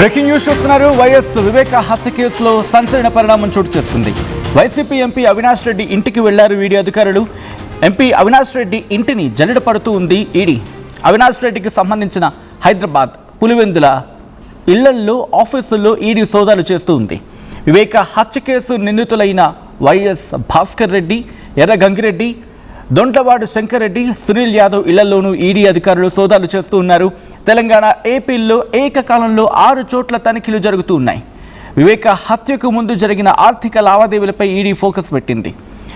Breaking news చూస్తున్నారు. YS Viveka హత్య కేసులో సంచలన పరిణామం చోటు చేసుకుంది. వైసీపీ ఎంపీ అవినాష్ రెడ్డి ఇంటికి వెళ్లారు ఈడీ అధికారులు. ఎంపీ అవినాష్ రెడ్డి ఇంటిని జల్లెడ పడుతూ ఉంది ఈడీ. అవినాష్ రెడ్డికి సంబంధించిన హైదరాబాద్ పులివెందుల ఇళ్లల్లో ఆఫీసుల్లో ఈడీ సోదాలు చేస్తూ ఉంది. వివేక హత్య కేసు నిందితులైన వైఎస్ భాస్కర్ రెడ్డి, ఎర్ర గంగిరెడ్డి, దొంట్లవాడు శంకర్ రెడ్డి, సునీల్ యాదవ్ ఇళ్లలోనూ ఈడీ అధికారులు సోదాలు చేస్తూ ఉన్నారు. తెలంగాణ, ఏపీల్లో ఏకకాలంలో 6 చోట్ల తనిఖీలు జరుగుతూ ఉన్నాయి. వివేక హత్యకు ముందు జరిగిన ఆర్థిక లావాదేవీలపై ఈడీ ఫోకస్ పెట్టింది.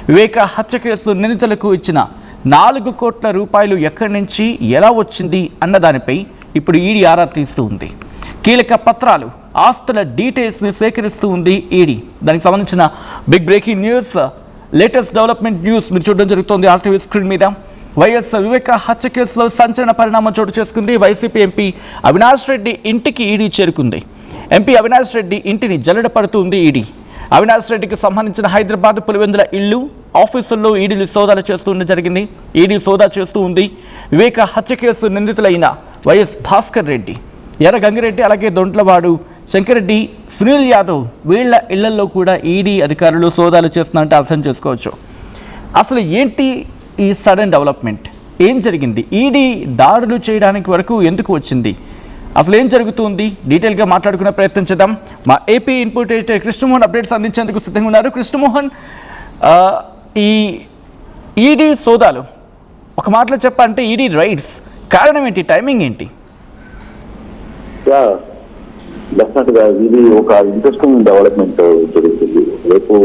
వివేక హత్య కేసు నిందితులకు ఇచ్చిన 4 కోట్ల రూపాయలు ఎక్కడి నుంచి ఎలా వచ్చింది అన్నదానిపై ఇప్పుడు ఈడీ ఆరా తీస్తూ ఉంది. కీలక పత్రాలు, ఆస్తుల డీటెయిల్స్ని సేకరిస్తూ ఉంది ఈడీ. దానికి సంబంధించిన big breaking news, latest development news మీరు చూడడం జరుగుతోంది ఆర్టీవీ స్క్రీన్ మీద. వైఎస్ వివేక హత్య కేసులో సంచలన పరిణామం చోటు చేసుకుంది. వైసీపీ ఎంపీ అవినాష్ రెడ్డి ఇంటికి ఈడీ చేరుకుంది. ఎంపీ అవినాష్ రెడ్డి ఇంటిని జల్లెడ పడుతుంది ఈడీ. అవినాష్ రెడ్డికి సంబంధించిన హైదరాబాద్ పులివెందుల ఇల్లు, ఆఫీసుల్లో ఈడీలు సోదాలు చేస్తూ జరిగింది. ఈడీ సోదా చేస్తూ ఉంది. వివేక హత్య కేసు నిందితులైన వైఎస్ భాస్కర్ రెడ్డి, ఎర్ర గంగిరెడ్డి, అలాగే దొంట్లవాడు శంకరెడ్డి, సునీల్ యాదవ్ వీళ్ల ఇళ్లలో కూడా ఈడీ అధికారులు సోదాలు చేస్తున్నారంటే అర్థం చేసుకోవచ్చు. అసలు ఏంటి ఈ సడన్ డెవలప్మెంట్? ఏం జరిగింది? ఈడీ దాడులు చేయడానికి వరకు ఎందుకు వచ్చింది? అసలు ఏం జరుగుతుంది? డీటెయిల్గా మాట్లాడుకునే ప్రయత్నం చేద్దాం. మా AP input editor Krishnamohan updates అందించేందుకు సిద్ధంగా ఉన్నారు. కృష్ణమోహన్, ఈ ఈడీ సోదాలు ఒక మాటలో చెప్పాలంటే ఈడీ రైడ్స్ కారణం ఏంటి? టైమింగ్ ఏంటి? డెఫినెట్గా ఇది ఒక ఇంట్రెస్టింగ్ డెవలప్మెంట్ జరుగుతుంది. రేపు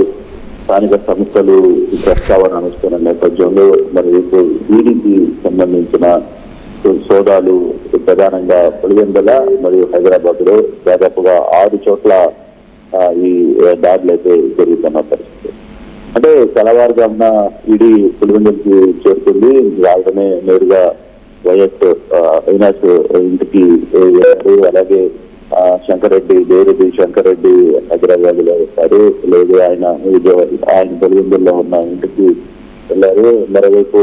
స్థానిక సంస్థలు ప్రస్తావన అనుస్తున్న నేపథ్యంలో మరి రేపు ఈడీకి సంబంధించిన సోదాలు ప్రధానంగా పులివెందుల మరియు హైదరాబాద్ లో దాదాపుగా 6 చోట్ల ఈ దాడులు అయితే జరుగుతున్న పరిస్థితి. అంటే తెల్లవారుజామున ఈడీ పులివెందులకి చేరుకుంది. రావడమే నేరుగా వైఎస్ అవినాష్ ఇంటికి వెళ్ళారు. అలాగే శంకరెడ్డి, దేవిరెడ్డి శంకరెడ్డి హైదరాబాద్ లో వస్తారు. లేదు ఆయన పులివెందుల్లో ఉన్న ఇంటికి వెళ్ళారు. మరోవైపు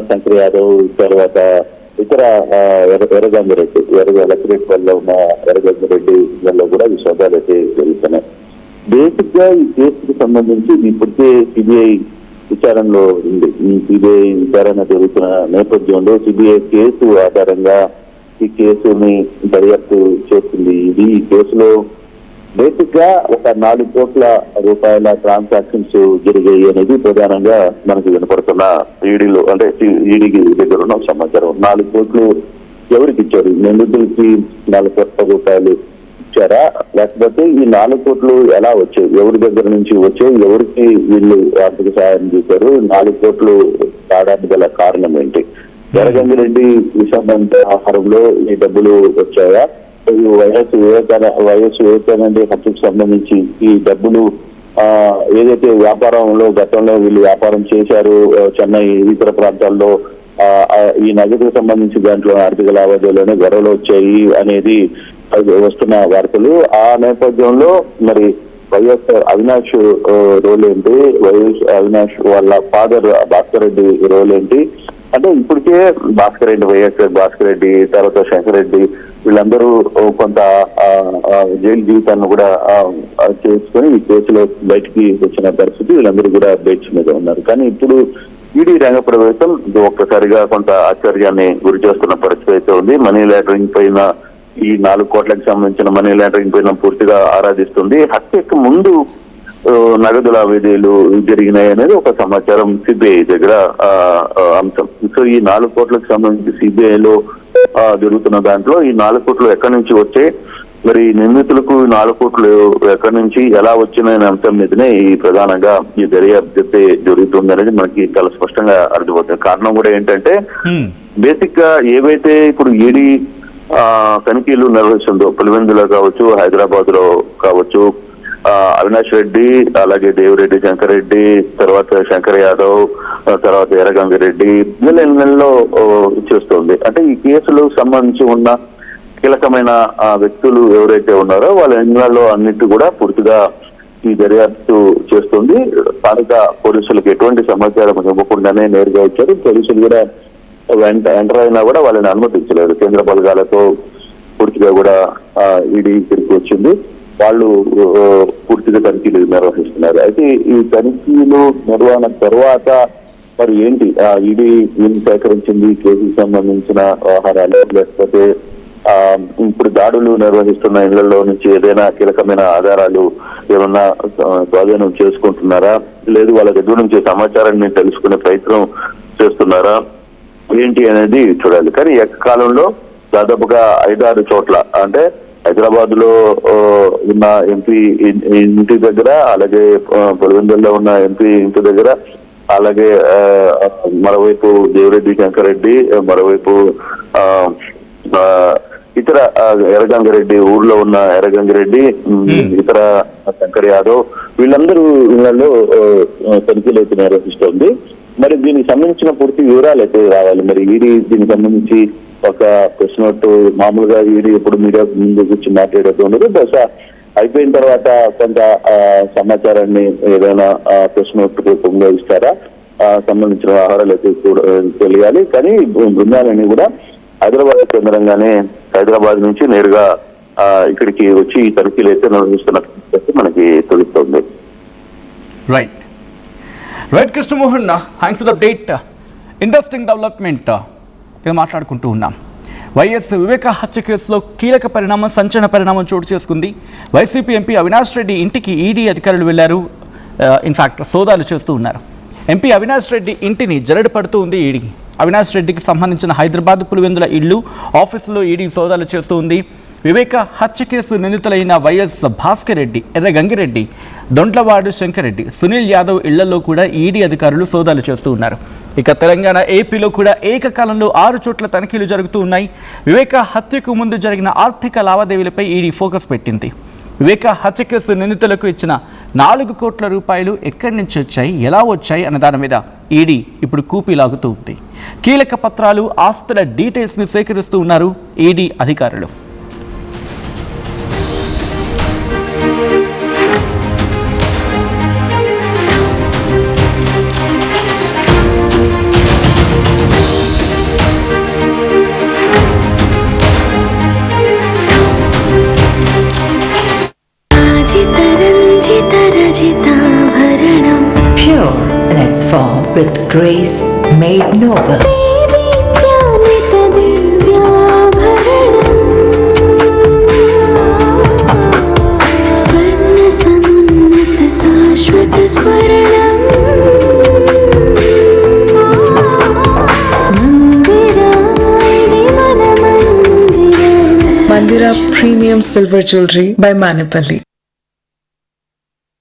శంకర్ యాదవ్, తర్వాత ఇతర ఎర్రగంగిరెడ్డి లక్కిరెడ్డిపల్లిలో ఉన్న ఎర్రగంగిరెడ్డి ఇళ్లలో కూడా ఈ సోదాలు అయితే జరుగుతున్నాయి. బేసిక్ గా ఈ కేసుకు సంబంధించి ఇప్పటికే సిబిఐ విచారణలో ఉంది. ఈ సిబిఐ విచారణ జరుగుతున్న నేపథ్యంలో సిబిఐ కేసు ఆధారంగా ఈ కేసుని దర్యాప్తు చేస్తుంది. ఈ కేసులో బేసిక్ గా ఒక 4 కోట్ల రూపాయల ట్రాన్సాక్షన్స్ జరిగాయి అనేది ప్రధానంగా మనకు వినపడుతున్న ఈడీలో, అంటే ఈడీకి దగ్గర ఉన్న సమాచారం. 4 కోట్లు ఎవరికి ఇచ్చారు? నిందితులకి 4 కోట్ల రూపాయలు ఇచ్చారా, లేకపోతే ఈ 4 కోట్లు ఎలా వచ్చాయి, ఎవరి దగ్గర నుంచి వచ్చాయి, ఎవరికి వీళ్ళు ఆర్థిక సహాయం చేశారు, 4 కోట్లు రావడానికి గల కారణం ఏంటి? ఎర్రగంగిరెడ్డి విశాఖ ఆహారంలో ఈ డబ్బులు వచ్చాయా? వైఎస్ వివేకానంద హత్యకు సంబంధించి ఈ డబ్బులు ఏదైతే వ్యాపారంలో గతంలో వీళ్ళు వ్యాపారం చేశారు చెన్నై ఇతర ప్రాంతాల్లో, ఈ నగదుకు సంబంధించి దాంట్లో ఆర్థిక లావాదేవీలోనే గొడవలు వచ్చాయి అనేది వస్తున్న వార్తలు. ఆ నేపథ్యంలో మరి వైఎస్ అవినాష్ రోల్ ఏంటి, వైఎస్ అవినాష్ వాళ్ళ ఫాదర్ భాస్కర్ రెడ్డి రోల్ ఏంటి అంటే ఇప్పటికే భాస్కర్ రెడ్డి, వైఎస్ భాస్కర్ రెడ్డి, తర్వాత శంకర్ రెడ్డి వీళ్ళందరూ కొంత జైలు జీవితాన్ని కూడా చేసుకుని ఈ కేసులో బయటికి వచ్చిన పరిస్థితి. వీళ్ళందరూ కూడా బెయిల్స్ మీద ఉన్నారు. కానీ ఇప్పుడు ఈడీ రంగ ప్రవేశం ఒక్కసారిగా కొంత ఆశ్చర్యాన్ని గురి చేస్తున్న పరిస్థితి అయితే ఉంది. మనీ లాండరింగ్ పైన, ఈ 4 కోట్లకు సంబంధించిన మనీ లాండరింగ్ పైన పూర్తిగా ఆరాధిస్తుంది. హత్యకు ముందు నగదు లావాదేవీలు జరిగినాయి అనేది ఒక సమాచారం సిబిఐ దగ్గర అంశం. సో ఈ 4 కోట్లకు సంబంధించి సిబిఐలో జరుగుతున్న దాంట్లో ఈ 4 కోట్లు ఎక్కడి నుంచి వచ్చాయి, మరి నిందితులకు 4 కోట్లు ఎక్కడి నుంచి ఎలా వచ్చినాయనే అంశం మీదనే ఈ ప్రధానంగా ఈ దర్యాప్తు జరుగుతుంది అనేది మనకి చాలా స్పష్టంగా అర్థమవుతుంది. కారణం కూడా ఏంటంటే బేసిక్ గా ఏవైతే ఇప్పుడు ఈడీ తనిఖీలు నిర్వహిస్తుందో పులివెందులో కావచ్చు, హైదరాబాద్ లో కావచ్చు, అవినాష్ రెడ్డి, అలాగే దేవిరెడ్డి శంకరెడ్డి, తర్వాత శంకర్ యాదవ్, తర్వాత ఎర్రగంగిరెడ్డి వీళ్ళ ఇళ్లలో చేస్తుంది. అంటే ఈ కేసులో సంబంధించి ఉన్న కీలకమైన వ్యక్తులు ఎవరైతే ఉన్నారో వాళ్ళ ఇళ్లలో అన్నిటి కూడా పూర్తిగా ఈ దర్యాప్తు చేస్తుంది. స్థానిక పోలీసులకు ఎటువంటి సమాచారం ఇవ్వకుండానే నేరుగా వచ్చారు. పోలీసులు కూడా ఎంటర్ అయినా కూడా వాళ్ళని అనుమతించలేదు. కేంద్ర బలగాలతో పూర్తిగా కూడా ఈడీ ఇక్కడికి వచ్చింది. వాళ్ళు పూర్తిగా తనిఖీలు నిర్వహిస్తున్నారు. అయితే ఈ తనిఖీలు నిర్వహణ తర్వాత మరి ఏంటి ఈడీ ఏం సేకరించింది, కేసుకు సంబంధించిన వ్యవహారాలు, లేకపోతే ఇప్పుడు దాడులు నిర్వహిస్తున్న ఇళ్లలో నుంచి ఏదైనా కీలకమైన ఆధారాలు ఏమన్నా స్వాధీనం చేసుకుంటున్నారా, లేదు వాళ్ళ దగ్గర నుంచి సమాచారాన్ని తెలుసుకునే ప్రయత్నం చేస్తున్నారా ఏంటి అనేది చూడాలి. కానీ ఏకకాలంలో దాదాపుగా 5-6 చోట్ల, అంటే హైదరాబాద్ లో ఉన్న ఎంపీ ఇంటి దగ్గర, అలాగే పొలివెందుల్లో ఉన్న ఎంపీ ఇంటి దగ్గర, అలాగే మరోవైపు దేవిరెడ్డి శంకరెడ్డి, మరోవైపు ఇతర ఎర్రగంగిరెడ్డి, ఊర్లో ఉన్న ఎర్రగంగిరెడ్డి, ఇతర శంకర్ యాదవ్, వీళ్ళందరూ ఇళ్లలో తనిఖీలు అయితే నిర్వహిస్తోంది. మరి దీనికి సంబంధించిన పూర్తి వివరాలు అయితే రావాలి. మరి ఈడీ దీనికి సంబంధించి ఒక ప్రెస్ నోట్, మామూలుగా ఈడీ ఎప్పుడు మీడియా ముందు కూర్చి మాట్లాడేది ఉండదు, బహుశా అయిపోయిన తర్వాత కొంత సమాచారాన్ని ఏదైనా ప్రెస్ నోట్ రూపంలో ఇస్తారా, సంబంధించిన వ్యవహారాలు అయితే తెలియాలి. కానీ బృందాలన్నీ కూడా హైదరాబాద్ కేంద్రంగానే, హైదరాబాద్ నుంచి నేరుగా ఇక్కడికి వచ్చి ఈ తనిఖీలు అయితే నిర్వహిస్తున్నట్టు మనకి తెలుస్తోంది. Right Krishnamohan, thanks for the update. Interesting development మాట్లాడుకుంటూ ఉన్నాం. వైఎస్ వివేక హత్య కేసులో కీలక పరిణామం, సంచలన పరిణామం చోటు చేసుకుంది. వైసీపీ ఎంపీ అవినాష్ రెడ్డి ఇంటికి ఈడీ అధికారులు వెళ్లారు. ఇన్ఫ్యాక్ట్ సోదాలు చేస్తూ ఉన్నారు. ఎంపీ అవినాష్ రెడ్డి ఇంటిని జల్లెడ పడుతూ ఉంది ఈడీ. అవినాష్ రెడ్డికి సంబంధించిన హైదరాబాద్ పులివెందుల ఇల్లు, ఆఫీసులో ఈడీ సోదాలు చేస్తూ ఉంది. వివేక హత్య కేసు నిందితులైన వైఎస్ భాస్కర్ రెడ్డి, ఎర్రగంగిరెడ్డి, దొంట్లవాడు శంకరెడ్డి, సునీల్ యాదవ్ ఇళ్లలో కూడా ఈడీ అధికారులు సోదాలు చేస్తూ ఉన్నారు. ఇక తెలంగాణ, ఏపీలో కూడా ఏకకాలంలో 6 చోట్ల తనిఖీలు జరుగుతూ ఉన్నాయి. వివేక హత్యకు ముందు జరిగిన ఆర్థిక లావాదేవీలపై ఈడీ ఫోకస్ పెట్టింది. వివేక హత్య కేసు నిందితులకు ఇచ్చిన 4 కోట్ల రూపాయలు ఎక్కడి నుంచి వచ్చాయి, ఎలా వచ్చాయి అన్న దాని మీద ఈడీ ఇప్పుడు కూపీలాగుతూ ఉంది. కీలక పత్రాలు, ఆస్తుల డీటెయిల్స్ని సేకరిస్తూ ఉన్నారు ఈడీ అధికారులు. Pure in its form with grace made noble. Mandira Premium Silver Jewelry by Manipali.